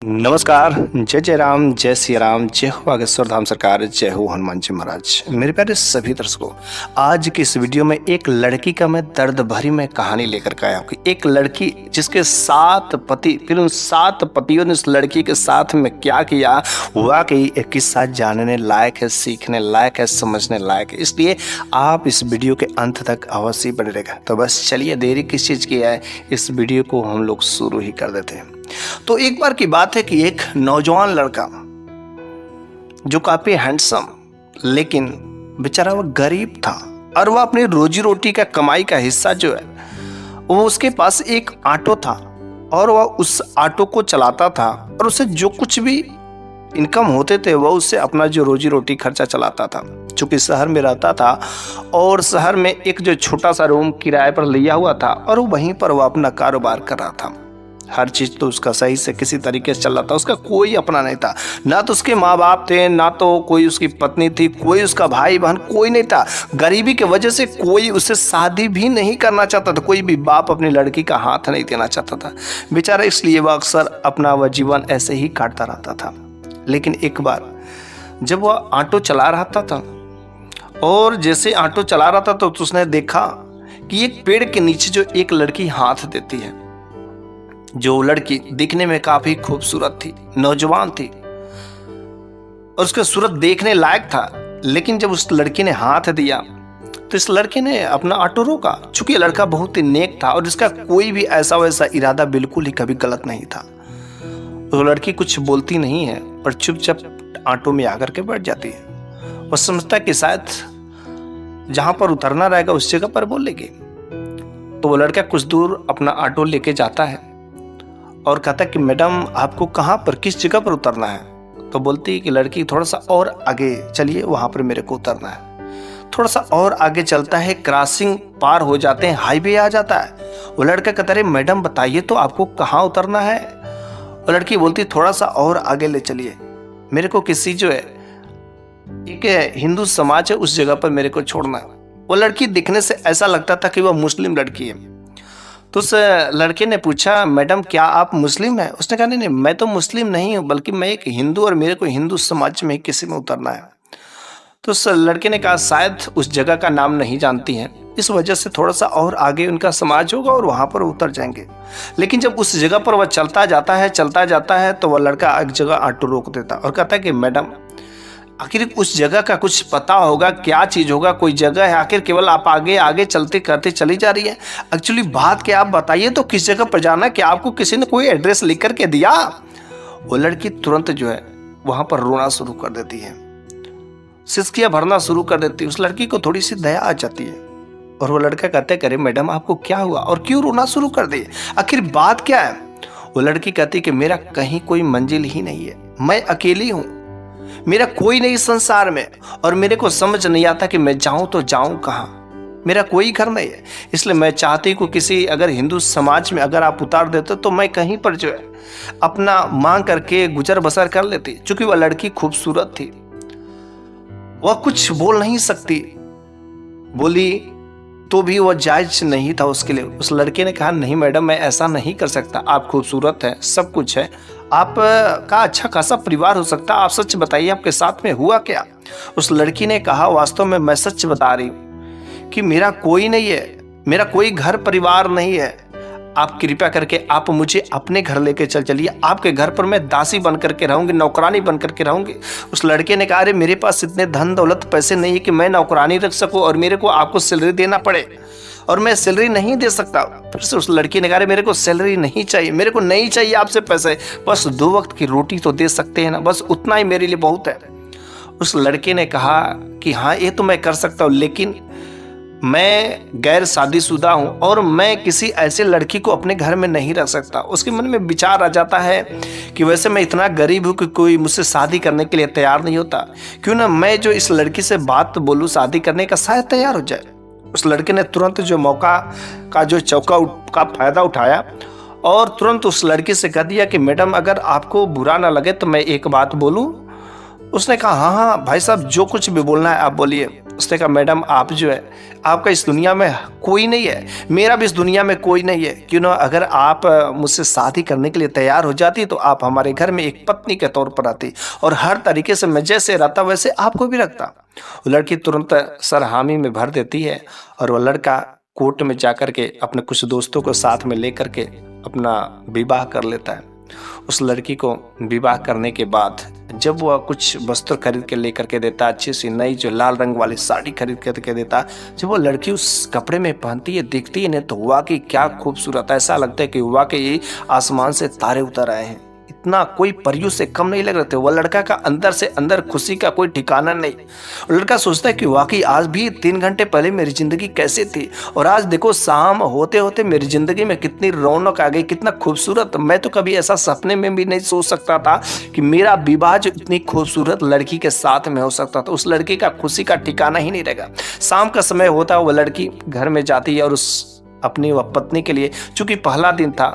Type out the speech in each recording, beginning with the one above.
नमस्कार। जय जय राम, जय सिया राम, जय हो बागेश्वर धाम सरकार, जय हो हनुमान जी महाराज। मेरे प्यारे सभी दर्शकों, आज की इस वीडियो में एक लड़की का मैं दर्द भरी मैं कहानी लेकर के आया हूँ कि एक लड़की जिसके 7 पति, फिर उन 7 पतियों ने उस लड़की के साथ में क्या किया, वाकई एक किस्सा जानने लायक है, सीखने लायक है, समझने लायक है। इसलिए आप इस वीडियो के अंत तक अवश्य बने रहेगा। तो बस चलिए, देरी किस चीज़ की है, इस वीडियो को हम लोग शुरू ही कर देते हैं। तो एक बार की बात है कि एक नौजवान लड़का जो काफी हैंडसम, लेकिन बेचारा वो गरीब था और वह अपनी रोजी रोटी का कमाई का हिस्सा जो है वो उसके पास एक ऑटो था और वह उस ऑटो को चलाता था और उसे जो कुछ भी इनकम होते थे वह उससे अपना जो रोजी रोटी खर्चा चलाता था। चूंकि शहर में रहता था और शहर में एक जो छोटा सा रूम किराए पर लिया हुआ था और वहीं पर वह अपना कारोबार कर रहा था। हर चीज़ तो उसका सही से किसी तरीके से चल रहा था। उसका कोई अपना नहीं था, ना तो उसके माँ बाप थे, ना तो कोई उसकी पत्नी थी, कोई उसका भाई बहन कोई नहीं था। गरीबी की वजह से कोई उससे शादी भी नहीं करना चाहता था, कोई भी बाप अपनी लड़की का हाथ नहीं देना चाहता था बेचारा। इसलिए वह अक्सर अपना वह जीवन ऐसे ही काटता रहता था। लेकिन एक बार जब वह ऑटो चला रहा था और जैसे ऑटो चला रहा था तो उसने देखा कि एक पेड़ के नीचे जो एक लड़की हाथ देती है। जो लड़की दिखने में काफी खूबसूरत थी, नौजवान थी और उसका सूरत देखने लायक था। लेकिन जब उस लड़की ने हाथ दिया तो इस लड़के ने अपना ऑटो रोका। चूंकि ये लड़का बहुत ही नेक था और इसका कोई भी ऐसा वैसा इरादा बिल्कुल ही कभी गलत नहीं था। वो लड़की कुछ बोलती नहीं है और चुपचाप ऑटो में आकर के बैठ जाती है। वो समझता है कि शायद जहां पर उतरना रहेगा उस जगह पर बोलेगी। तो वो लड़का कुछ दूर अपना ऑटो लेके जाता है और कहता है कि मैडम आपको कहाँ पर, किस जगह पर उतरना है। तो बोलती है कि लड़की थोड़ा सा और आगे चलिए, वहाँ पर मेरे को उतरना है। थोड़ा सा और आगे चलता है, क्रॉसिंग पार हो जाते हैं, हाईवे आ जाता है। वो लड़का कहता है मैडम बताइए तो आपको कहाँ उतरना है। वो लड़की बोलती थोड़ा सा और आगे ले चलिए, मेरे को किसी जो है एक हिंदू समाज है उस जगह पर मेरे को छोड़ना है। वो लड़की दिखने से ऐसा लगता था कि वह मुस्लिम लड़की है। तो उस लड़के ने पूछा मैडम क्या आप मुस्लिम हैं। उसने कहा नहीं, मैं तो मुस्लिम नहीं हूँ, बल्कि मैं एक हिंदू और मेरे को हिंदू समाज में किसी में उतरना है। तो उस लड़के ने कहा शायद उस जगह का नाम नहीं जानती हैं, इस वजह से थोड़ा सा और आगे उनका समाज होगा और वहाँ पर उतर जाएंगे। लेकिन जब उस जगह पर वह चलता जाता है तो वह लड़का एक जगह ऑटो रोक देता और कहता है कि मैडम आखिर उस जगह का कुछ पता होगा, क्या चीज़ होगा, कोई जगह है, आखिर केवल आप आगे आगे चलते करते चली जा रही है। एक्चुअली बात क्या, आप बताइए तो किस जगह पर जाना है, क्या आपको किसी ने कोई एड्रेस लिख करके दिया। वो लड़की तुरंत जो है वहां पर रोना शुरू कर देती है, सिसकियां भरना शुरू कर देती है। उस लड़की को थोड़ी सी दया आ जाती है और वो लड़का कहते करे मैडम आपको क्या हुआ और क्यों रोना शुरू कर दिए, आखिर बात क्या है। वो लड़की कहती कि मेरा कहीं कोई मंजिल ही नहीं है, मैं अकेली हूँ, मेरा कोई नहीं संसार में और मेरे को समझ नहीं आता कि मैं जाऊं तो जाऊं कहां, मेरा कोई घर नहीं है। इसलिए मैं चाहती हूँ किसी अगर हिंदू समाज में अगर आप उतार देते तो मैं कहीं पर जो है अपना मांग करके गुजर बसर कर लेती। चूंकि वह लड़की खूबसूरत थी, वह कुछ बोल नहीं सकती, बोली तो भी वह जायज नहीं था उसके लिए। उस लड़के ने कहा नहीं मैडम मैं ऐसा नहीं कर सकता, आप खूबसूरत है, सब कुछ है, आप का अच्छा खासा परिवार हो सकता, आप सच बताइए आपके साथ में हुआ क्या। उस लड़की ने कहा वास्तव में मैं सच बता रही हूँ कि मेरा कोई नहीं है, मेरा कोई घर परिवार नहीं है, आप कृपया करके आप मुझे अपने घर लेके चलिए, आपके घर पर मैं दासी बन करके रहूंगी, नौकरानी बन करके रहूंगी। उस लड़के ने कहा अरे मेरे पास इतने धन दौलत पैसे नहीं है कि मैं नौकरानी रख सकूं और मेरे को आपको सैलरी देना पड़े और मैं सैलरी नहीं दे सकता। फिर से उस लड़की ने कहा मेरे को सैलरी नहीं चाहिए, मेरे को नहीं चाहिए आपसे पैसे, बस 2 वक्त की रोटी तो दे सकते हैं ना, बस उतना ही मेरे लिए बहुत है। उस लड़के ने कहा कि हाँ ये तो मैं कर सकता हूँ, लेकिन मैं गैर शादीशुदा हूँ और मैं किसी ऐसे लड़की को अपने घर में नहीं रख सकता। उसके मन में विचार आ जाता है कि वैसे मैं इतना गरीब हूँ कि कोई मुझसे शादी करने के लिए तैयार नहीं होता, क्यों ना मैं जो इस लड़की से बात बोलूँ शादी करने का, शायद तैयार हो जाए। उस लड़के ने तुरंत जो मौका का जो चौका का फायदा उठाया और तुरंत उस लड़की से कह दिया कि मैडम अगर आपको बुरा ना लगे तो मैं एक बात बोलूँ। उसने कहा हाँ भाई साहब जो कुछ भी बोलना है आप बोलिए। उसने कहा मैडम आप जो है, आपका इस दुनिया में कोई नहीं है, मेरा भी इस दुनिया में कोई नहीं है, क्यों ना अगर आप मुझसे शादी करने के लिए तैयार हो जाती तो आप हमारे घर में एक पत्नी के तौर पर आती और हर तरीके से मैं जैसे रहता वैसे आपको भी रखता। वो लड़की तुरंत सर हामी में भर देती है और वह लड़का कोर्ट में जाकर के अपने कुछ दोस्तों को साथ में लेकर के अपना विवाह कर लेता है। उस लड़की को विवाह करने के बाद जब वह कुछ वस्त्र खरीद के लेकर के देता, अच्छी सी नई जो लाल रंग वाली साड़ी खरीद करके देता, जब वो लड़की उस कपड़े में पहनती है, देखती है ना, तो वाकई क्या खूबसूरत, ऐसा लगता है कि वाकई आसमान से तारे उतर आए हैं। इतना कोई परियों से कम नहीं लग रहे थे। वह लड़का का अंदर से अंदर खुशी का कोई ठिकाना नहीं। लड़का सोचता है कि वाकई आज भी 3 घंटे पहले मेरी जिंदगी कैसे थी और आज देखो शाम होते होते मेरी जिंदगी में कितनी रौनक आ गई, कितना खूबसूरत। मैं तो कभी ऐसा सपने में भी नहीं सोच सकता था कि मेरा विवाह जो इतनी खूबसूरत लड़की के साथ में हो सकता था। उस लड़की का खुशी का ठिकाना ही नहीं रहेगा। शाम का समय होता, वह लड़की घर में जाती है और उस अपनी वह पत्नी के लिए, चूंकि पहला दिन था,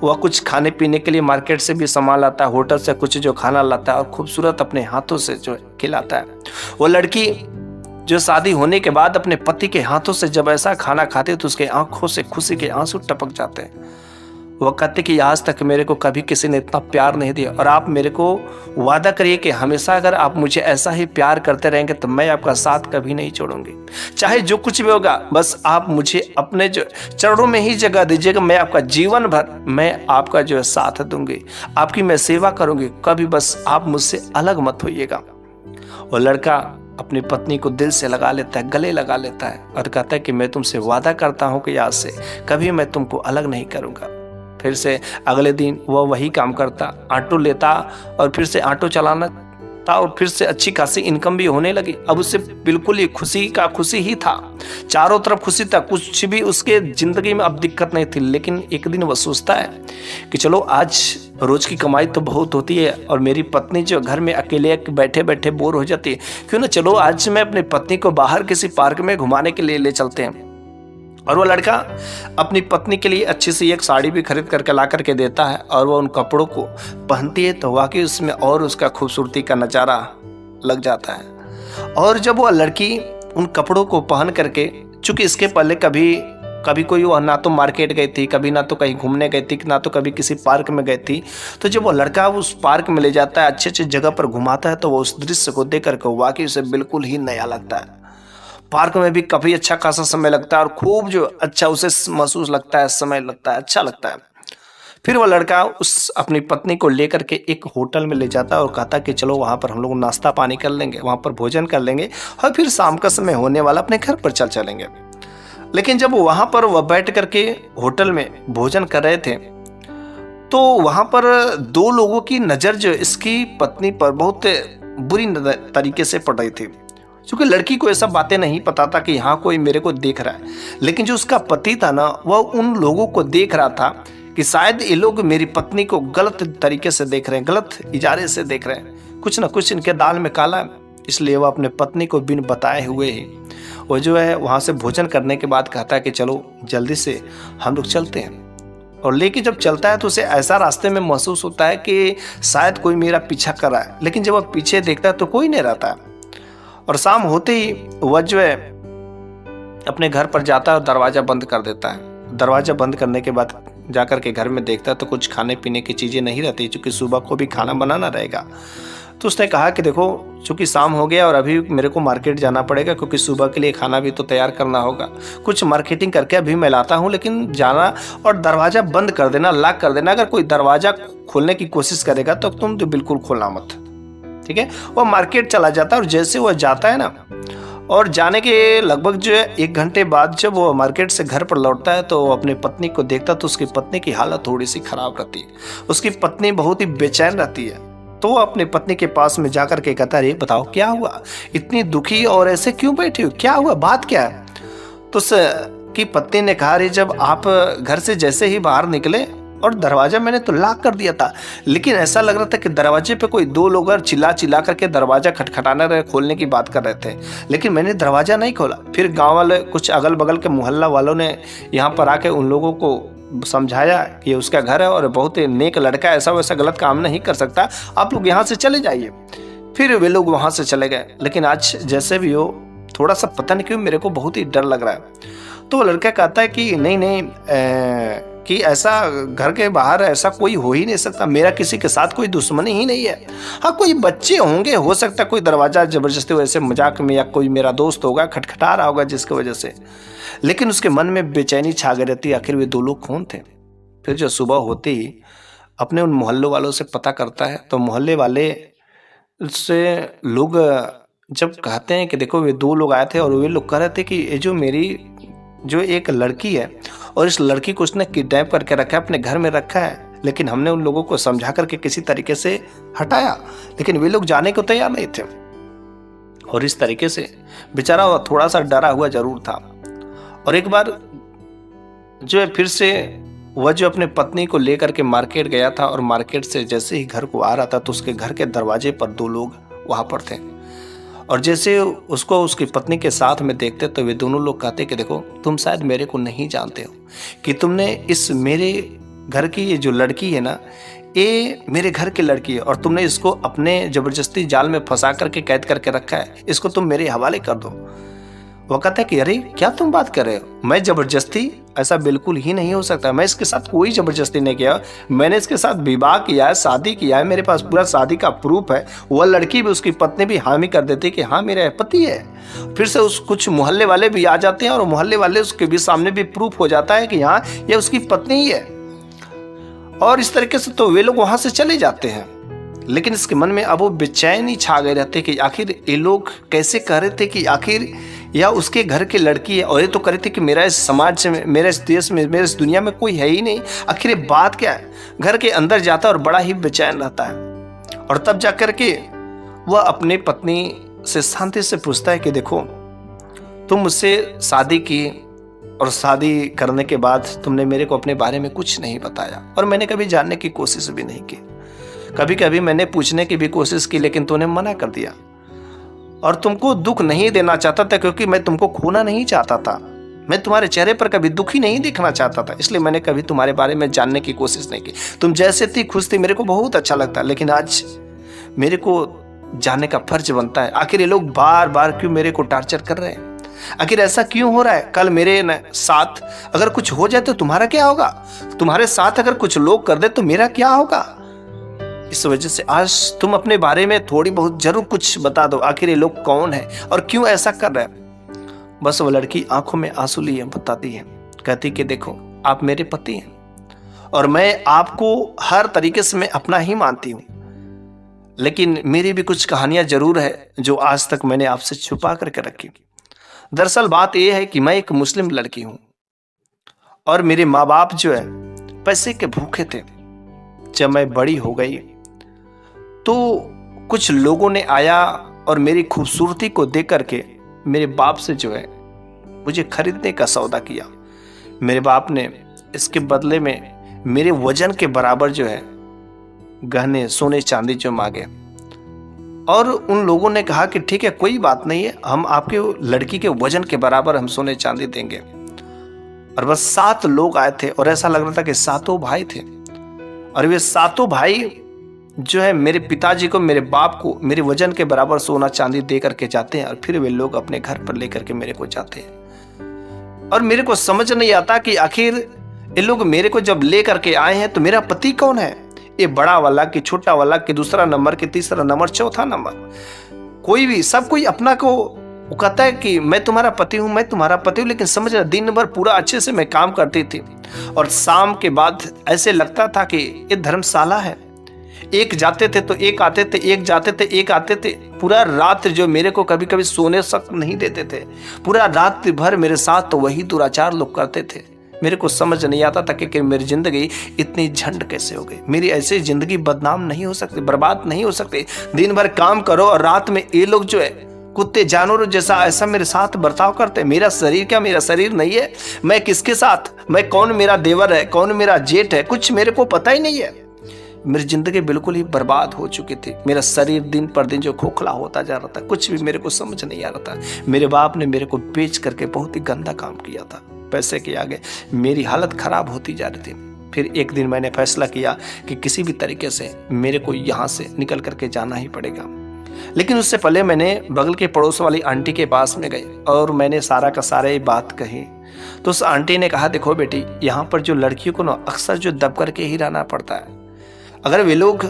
वह कुछ खाने पीने के लिए मार्केट से भी सामान लाता है, होटल से कुछ जो खाना लाता है और खूबसूरत अपने हाथों से जो खिलाता है। वो लड़की जो शादी होने के बाद अपने पति के हाथों से जब ऐसा खाना खाते तो उसके आंखों से खुशी के आंसू टपक जाते हैं। वह कहते कि आज तक मेरे को कभी किसी ने इतना प्यार नहीं दिया और आप मेरे को वादा करिए कि हमेशा अगर आप मुझे ऐसा ही प्यार करते रहेंगे तो मैं आपका साथ कभी नहीं छोड़ूंगी। चाहे जो कुछ भी होगा, बस आप मुझे अपने जो चरणों में ही जगह दीजिएगा। मैं आपका जीवन भर मैं आपका जो है साथ दूंगी, आपकी मैं सेवा करूंगी, कभी बस आप मुझसे अलग मत होइएगा। वो लड़का अपनी पत्नी को दिल से लगा लेता है, गले लगा लेता है और कहता है कि मैं तुमसे वादा करता हूं कि आज से कभी मैं तुमको अलग नहीं करूंगा। फिर से अगले दिन वह वही काम करता, ऑटो लेता और फिर से ऑटो चलाना था और फिर से अच्छी खासी इनकम भी होने लगी। अब उससे बिल्कुल ही खुशी ही था, चारों तरफ खुशी था, कुछ भी उसके जिंदगी में अब दिक्कत नहीं थी। लेकिन एक दिन वह सोचता है कि चलो आज रोज की कमाई तो बहुत होती है और मेरी पत्नी जो घर में अकेले बैठे बैठे बोर हो जाती है, क्यों ना चलो आज मैं अपनी पत्नी को बाहर किसी पार्क में घुमाने के लिए ले चलते हैं। और वो लड़का अपनी पत्नी के लिए अच्छी सी एक साड़ी भी खरीद करके ला करके देता है और वो उन कपड़ों को पहनती है तो वाकई उसमें और उसका खूबसूरती का नज़ारा लग जाता है। और जब वो लड़की उन कपड़ों को पहन करके, चूंकि इसके पहले कभी कोई वो ना तो मार्केट गई थी, कभी ना तो कहीं घूमने गई थी, ना तो कभी किसी पार्क में गई थी, तो जब वो लड़का उस पार्क में ले जाता है, अच्छे अच्छे जगह पर घुमाता है, तो वो उस दृश्य को देख करके वाकई उसे बिल्कुल ही नया लगता है। पार्क में भी काफी अच्छा खासा समय लगता है और खूब जो अच्छा उसे महसूस लगता है, समय लगता है, अच्छा लगता है। फिर वो लड़का उस अपनी पत्नी को लेकर के एक होटल में ले जाता है और कहता कि चलो वहाँ पर हम लोग नाश्ता पानी कर लेंगे, वहाँ पर भोजन कर लेंगे और फिर शाम का समय होने वाला अपने घर पर चलेंगे। लेकिन जब वहाँ पर वह बैठ करके होटल में भोजन कर रहे थे तो वहाँ पर 2 लोगों की नज़र जो इसकी पत्नी पर बहुत बुरी तरीके से पड़ रही थी। क्योंकि लड़की को ऐसा बातें नहीं पता था कि यहाँ कोई मेरे को देख रहा है, लेकिन जो उसका पति था ना, वह उन लोगों को देख रहा था कि शायद ये लोग मेरी पत्नी को गलत तरीके से देख रहे हैं, गलत इजारे से देख रहे हैं, कुछ ना कुछ इनके दाल में काला है। इसलिए वह अपने पत्नी को बिन बताए हुए ही वो जो है वहाँ से भोजन करने के बाद कहता है कि चलो जल्दी से हम लोग चलते हैं। और लेके जब चलता है तो उसे ऐसा रास्ते में महसूस होता है कि शायद कोई मेरा पीछा कर रहा है, लेकिन जब वह पीछे देखता है तो कोई नहीं रहता है। और शाम होते ही वह जो है अपने घर पर जाता है और दरवाज़ा बंद कर देता है। दरवाज़ा बंद करने के बाद जाकर के घर में देखता है तो कुछ खाने पीने की चीज़ें नहीं रहती, क्योंकि सुबह को भी खाना बनाना रहेगा। तो उसने कहा कि देखो चूँकि शाम हो गया और अभी मेरे को मार्केट जाना पड़ेगा, क्योंकि सुबह के लिए खाना भी तो तैयार करना होगा, कुछ मार्केटिंग करके अभी मैं लाता हूँ, लेकिन जाना और दरवाज़ा बंद कर देना, लॉक कर देना। अगर कोई दरवाज़ा खोलने की कोशिश करेगा तो तुम तो बिल्कुल खोलना मत, ठीक है। वह मार्केट चला जाता है और जैसे वह जाता है ना, और जाने के लगभग जो है 1 घंटे बाद जब वो मार्केट से घर पर लौटता है तो वो अपनी पत्नी को देखता तो उसकी पत्नी की हालत थोड़ी सी खराब रहती है। उसकी पत्नी बहुत ही बेचैन रहती है। तो वो अपनी पत्नी के पास में जाकर के कहता है, बताओ क्या हुआ, इतनी दुखी और ऐसे क्यों बैठी हो, क्या हुआ, बात क्या है। तो उसकी पत्नी ने कहा, अरे जब आप घर से जैसे ही बाहर निकले और दरवाजा मैंने तो लॉक कर दिया था, लेकिन ऐसा लग रहा था कि दरवाजे पे कोई 2 लोग चिल्ला करके दरवाजा खटखटाना रहे, खोलने की बात कर रहे थे, लेकिन मैंने दरवाजा नहीं खोला। फिर गांव वाले, कुछ अगल बगल के मोहल्ला वालों ने यहाँ पर आके उन लोगों को समझाया कि ये उसका घर है और बहुत ही नेक लड़का, ऐसा वैसा गलत काम नहीं कर सकता, आप लोग यहाँ से चले जाइए। फिर वे लोग वहाँ से चले गए। लेकिन आज जैसे भी हो थोड़ा सा पता नहीं क्यों मेरे को बहुत ही डर लग रहा है। तो वो लड़का कहता है कि नहीं नहीं कि ऐसा घर के बाहर ऐसा कोई हो ही नहीं सकता, मेरा किसी के साथ कोई दुश्मनी ही नहीं है। हाँ कोई बच्चे होंगे, हो सकता है कोई दरवाज़ा ज़बरदस्ती वैसे मजाक में, या कोई मेरा दोस्त होगा खटखटा रहा होगा जिसकी वजह से, लेकिन उसके मन में बेचैनी छा गई रहती। आखिर वे 2 लोग कौन थे। फिर जो सुबह होते ही अपने उन मोहल्ले वालों से पता करता है, तो मोहल्ले वाले से लोग जब कहते हैं कि देखो वे 2 लोग आए थे और वे लोग कह रहे थे कि ये जो मेरी जो एक लड़की है और इस लड़की को उसने किडनैप करके रखा है, अपने घर में रखा है, लेकिन हमने उन लोगों को समझा करके किसी तरीके से हटाया, लेकिन वे लोग जाने को तैयार नहीं थे। और इस तरीके से बेचारा थोड़ा सा डरा हुआ जरूर था। और एक बार जो है फिर से वह जो अपने पत्नी को लेकर के मार्केट गया था, और मार्केट से जैसे ही घर को आ रहा था तो उसके घर के दरवाजे पर 2 लोग वहाँ पर थे। और जैसे उसको उसकी पत्नी के साथ में देखते तो वे दोनों लोग कहते कि देखो तुम शायद मेरे को नहीं जानते हो, कि तुमने इस मेरे घर की ये जो लड़की है ना, ये मेरे घर की लड़की है और तुमने इसको अपने ज़बरदस्ती जाल में फंसा करके कैद करके रखा है, इसको तुम मेरे हवाले कर दो। वो कहता है कि अरे क्या तुम बात कर रहे हो, मैं ज़बरदस्ती, ऐसा बिल्कुल ही नहीं हो सकता, मैं इसके साथ कोई ज़बरदस्ती नहीं किया, मैंने इसके साथ विवाह किया है, शादी किया है, मेरे पास पूरा शादी का प्रूफ है। वह लड़की भी, उसकी पत्नी भी हामी कर देती कि हाँ मेरा पति है। फिर से उस कुछ मोहल्ले वाले भी आ जाते हैं और मोहल्ले वाले उसके भी सामने भी प्रूफ हो जाता है कि हाँ ये उसकी पत्नी ही है। और इस तरीके से तो वे लोग वहाँ से चले जाते हैं, लेकिन इसके मन में अब वो बेचैनी छा गए रहते कि आखिर ये लोग कैसे कह रहे थे कि आखिर या उसके घर की लड़की है, और ये तो कह रहे थे कि मेरा इस समाज में, मेरे इस देश में, मेरे इस दुनिया में कोई है ही नहीं, आखिर ये बात क्या है। घर के अंदर जाता है और बड़ा ही बेचैन रहता है। और तब जाकर के वह अपनी पत्नी से शांति से पूछता है कि देखो तुम मुझसे शादी की और शादी करने के बाद तुमने मेरे को अपने बारे में कुछ नहीं बताया, और मैंने कभी जानने की कोशिश भी नहीं की। कभी कभी मैंने पूछने की भी कोशिश की, लेकिन तूने मना कर दिया। और तुमको दुख नहीं देना चाहता था, क्योंकि मैं तुमको खोना नहीं चाहता था, मैं तुम्हारे चेहरे पर कभी दुखी नहीं देखना चाहता था, इसलिए मैंने कभी तुम्हारे बारे में जानने की कोशिश नहीं की। तुम जैसे थी खुश थी, मेरे को बहुत अच्छा लगता, लेकिन आज मेरे को जानने का फर्ज बनता है, आखिर ये लोग बार बार क्यों मेरे को टार्चर कर रहे हैं, आखिर ऐसा क्यों हो रहा है। कल मेरे साथ अगर कुछ हो जाए तो तुम्हारा क्या होगा, तुम्हारे साथ अगर कुछ लोग कर दे तो मेरा क्या होगा। इस वजह से आज तुम अपने बारे में थोड़ी बहुत जरूर कुछ बता दो, आखिर ये लोग कौन है और क्यों ऐसा कर रहे हैं। बस वो लड़की आंखों में आंसू लिए बताती है, कहती कि देखो आप मेरे पति हैं और मैं आपको हर तरीके से मैं अपना ही मानती हूँ, लेकिन मेरी भी कुछ कहानियां जरूर है जो आज तक मैंने आपसे छुपा करके रखी। दरअसल बात यह है कि मैं एक मुस्लिम लड़की हूँ और मेरे माँ बाप जो है पैसे के भूखे थे। जब मैं बड़ी हो गई तो कुछ लोगों ने आया और मेरी खूबसूरती को देख करके मेरे बाप से जो है मुझे खरीदने का सौदा किया। मेरे बाप ने इसके बदले में मेरे वजन के बराबर जो है गहने सोने चांदी जो मांगे, और उन लोगों ने कहा कि ठीक है कोई बात नहीं है, हम आपके लड़की के वजन के बराबर हम सोने चांदी देंगे। और बस 7 लोग आए थे और ऐसा लग रहा था कि 7 भाई थे, और वे 7 भाई जो है मेरे पिताजी को, मेरे बाप को मेरे वजन के बराबर सोना चांदी दे करके जाते हैं, और फिर वे लोग अपने घर पर लेकर के मेरे को जाते हैं। और मेरे को समझ नहीं आता कि आखिर ये लोग मेरे को जब ले करके आए हैं तो मेरा पति कौन है, ये बड़ा वाला कि छोटा वाला कि दूसरा नंबर कि तीसरा नंबर चौथा नंबर, कोई भी, सब कोई अपना को वो कहता है कि मैं तुम्हारा पति हूँ, मैं तुम्हारा पति हूँ। लेकिन समझ रहा, दिन भर पूरा अच्छे से मैं काम करती थी और शाम के बाद ऐसे लगता था कि ये धर्मशाला है, एक जाते थे तो एक आते थे, एक जाते थे एक आते थे। पूरा रात जो मेरे को कभी कभी सोने तक नहीं देते थे, पूरा रात भर मेरे साथ तो वही दुराचार लोग करते थे। मेरे को समझ नहीं आता था कि मेरी जिंदगी इतनी झंड कैसे हो गई। मेरी ऐसी जिंदगी बदनाम नहीं हो सकती, बर्बाद नहीं हो सकती। दिन भर काम करो और रात में ये लोग जो है कुत्ते जानवरों जैसा ऐसा मेरे साथ बर्ताव करते। मेरा शरीर क्या मेरा शरीर नहीं है, मैं किसके साथ, मैं कौन मेरा देवर है, कौन मेरा जेठ है, कुछ मेरे को पता ही नहीं है। मेरी जिंदगी बिल्कुल ही बर्बाद हो चुकी थी। मेरा शरीर दिन पर दिन जो खोखला होता जा रहा था, कुछ भी मेरे को समझ नहीं आ रहा था। मेरे बाप ने मेरे को बेच करके बहुत ही गंदा काम किया था। पैसे के आगे मेरी हालत खराब होती जा रही थी। फिर एक दिन मैंने फैसला किया कि किसी भी तरीके से मेरे को यहाँ से निकल करके जाना ही पड़ेगा। लेकिन उससे पहले मैंने बगल के पड़ोस वाली आंटी के पास में गई और मैंने सारा का सारा ये बात कही। तो उस आंटी ने कहा, देखो बेटी, यहाँ पर जो लड़कियों को ना अक्सर जो दब करके ही रहना पड़ता है। अगर वे लोग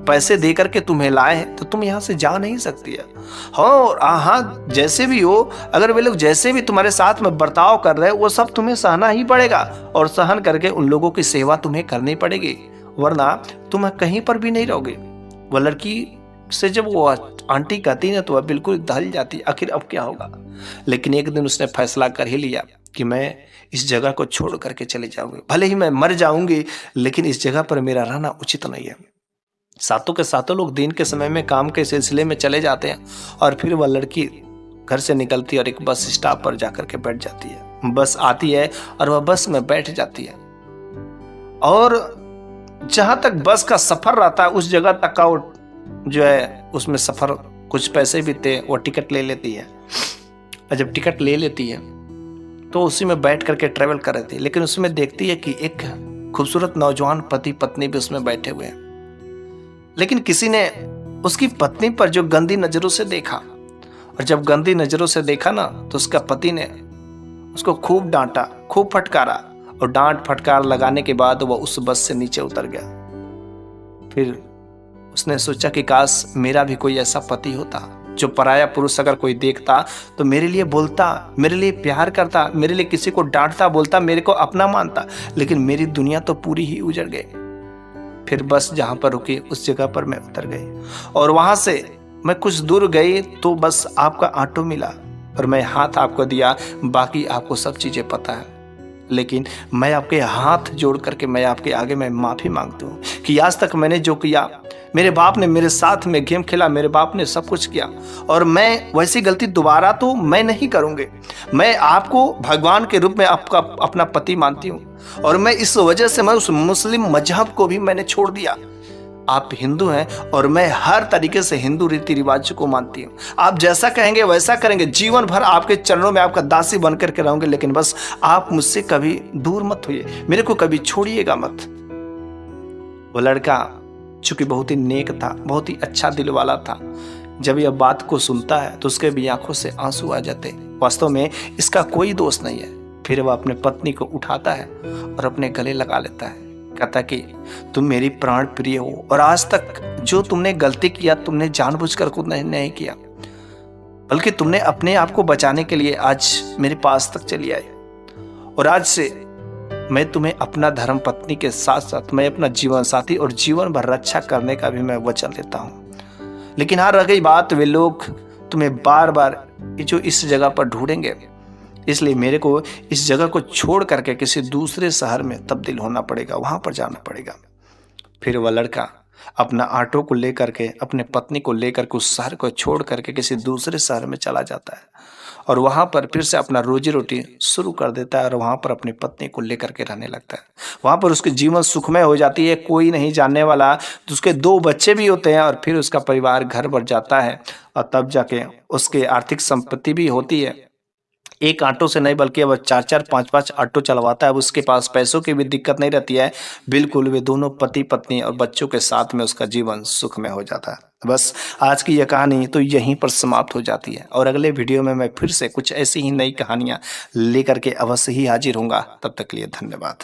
पैसे दे करके तुम्हें लाए हैं तो तुम यहाँ से जा नहीं सकती है। हाँ, जैसे भी हो, अगर वे लोग जैसे भी तुम्हारे साथ में बर्ताव कर रहे हैं वो सब तुम्हें सहना ही पड़ेगा और सहन करके उन लोगों की सेवा तुम्हें करनी पड़ेगी, वरना तुम कहीं पर भी नहीं रहोगे। वह लड़की से जब वो आंटी कहती ना तो वह बिल्कुल दहल जाती, आखिर अब क्या होगा। लेकिन एक दिन उसने फैसला कर ही लिया कि मैं इस जगह को छोड़ करके चले जाऊंगी, भले ही मैं मर जाऊंगी, लेकिन इस जगह पर मेरा रहना उचित नहीं है। सातों के सातों लोग दिन के समय में काम के सिलसिले में चले जाते हैं और फिर वह लड़की घर से निकलती है और एक बस स्टॉप पर जाकर के बैठ जाती है। बस आती है और वह बस में बैठ जाती है और जहां तक बस का सफर रहता है उस जगह तक का जो है उसमें सफर कुछ पैसे भी थे, वो टिकट ले लेती है। और जब टिकट ले लेती है तो उसी में बैठ करके ट्रेवल कर रही थी, लेकिन उसमें देखती है कि एक खूबसूरत नौजवान पति पत्नी भी उसमें बैठे हुए हैं। लेकिन किसी ने उसकी पत्नी पर जो गंदी नजरों से देखा, और जब गंदी नजरों से देखा ना तो उसका पति ने उसको खूब डांटा, खूब फटकारा, और डांट फटकार लगाने के बाद वह उस बस से नीचे उतर गया। फिर उसने सोचा कि काश मेरा भी कोई ऐसा पति होता जो पराया पुरुष अगर कोई देखता तो मेरे लिए बोलता, मेरे लिए प्यार करता, मेरे लिए किसी को डांटता, बोलता, मेरे को अपना मानता। लेकिन मेरी दुनिया तो पूरी ही उजड़ गई। फिर बस जहां पर रुकी उस जगह पर मैं उतर गई और वहां से मैं कुछ दूर गई तो बस आपका ऑटो मिला और मैं हाथ आपको दिया। बाकी आपको सब चीजें पता है, लेकिन मैं आपके हाथ जोड़ करके मैं आपके आगे मैं माफी मांगता हूँ कि आज तक मैंने जो किया, मेरे बाप ने मेरे साथ में गेम खेला, मेरे बाप ने सब कुछ किया और मैं वैसी गलती दोबारा तो मैं नहीं करूंगी। मैं आपको भगवान के रूप में आपका अपना पति मानती हूँ और मैं इस वजह से मैं उस मुस्लिम मजहब को भी मैंने छोड़ दिया। आप हिंदू हैं और मैं हर तरीके से हिंदू रीति रिवाज को मानती हूँ। आप जैसा कहेंगे वैसा करेंगे, जीवन भर आपके चरणों में आपका दासी बन करके रहूंगे, लेकिन बस आप मुझसे कभी दूर मत होइए, मेरे को कभी छोड़िएगा मत। वो लड़का चूंकि बहुत ही नेक था, बहुत ही अच्छा दिल वाला था, जब यह बात को सुनता है तो उसके भी आंखों से आंसू आ जाते। वास्तव में इसका कोई दोष नहीं है। फिर वह अपने पत्नी को उठाता है और अपने गले लगा लेता है, कहता कि तुम मेरी प्राण प्रिय हो और आज तक जो तुमने गलती किया तुमने जानबूझकर खुद नहीं किया, बल्कि तुमने अपने आप को बचाने के लिए आज मेरे पास तक चली आई। और आज से मैं तुम्हें अपना धर्म पत्नी के साथ साथ मैं अपना जीवन साथी और जीवन भर रक्षा करने का भी मैं वचन देता हूँ। लेकिन हाँ, रह गई बात, वे लोग तुम्हें बार बार जो इस जगह पर ढूंढेंगे, इसलिए मेरे को इस जगह को छोड़ करके किसी दूसरे शहर में तब्दील होना पड़ेगा, वहां पर जाना पड़ेगा। फिर वह लड़का अपना ऑटो को लेकर के, अपने पत्नी को लेकर के उस शहर को छोड़ करके किसी दूसरे शहर में चला जाता है और वहां पर फिर से अपना रोजी रोटी शुरू कर देता है और वहां पर अपनी पत्नी को लेकर के रहने लगता है। वहां पर उसकी जीवन सुखमय हो जाती है, कोई नहीं जानने वाला। तो उसके 2 बच्चे भी होते हैं और फिर उसका परिवार घर भर जाता है और तब जाके उसके आर्थिक संपत्ति भी होती है। एक ऑटो से नहीं बल्कि अब 4-4, 5-5 ऑटो चलवाता है। अब उसके पास पैसों की भी दिक्कत नहीं रहती है। बिल्कुल वे दोनों पति पत्नी और बच्चों के साथ में उसका जीवन सुखमय हो जाता है। बस आज की यह कहानी तो यहीं पर समाप्त हो जाती है और अगले वीडियो में मैं फिर से कुछ ऐसी ही नई कहानियां लेकर के अवश्य ही हाजिर होऊंगा। तब तक के लिए धन्यवाद।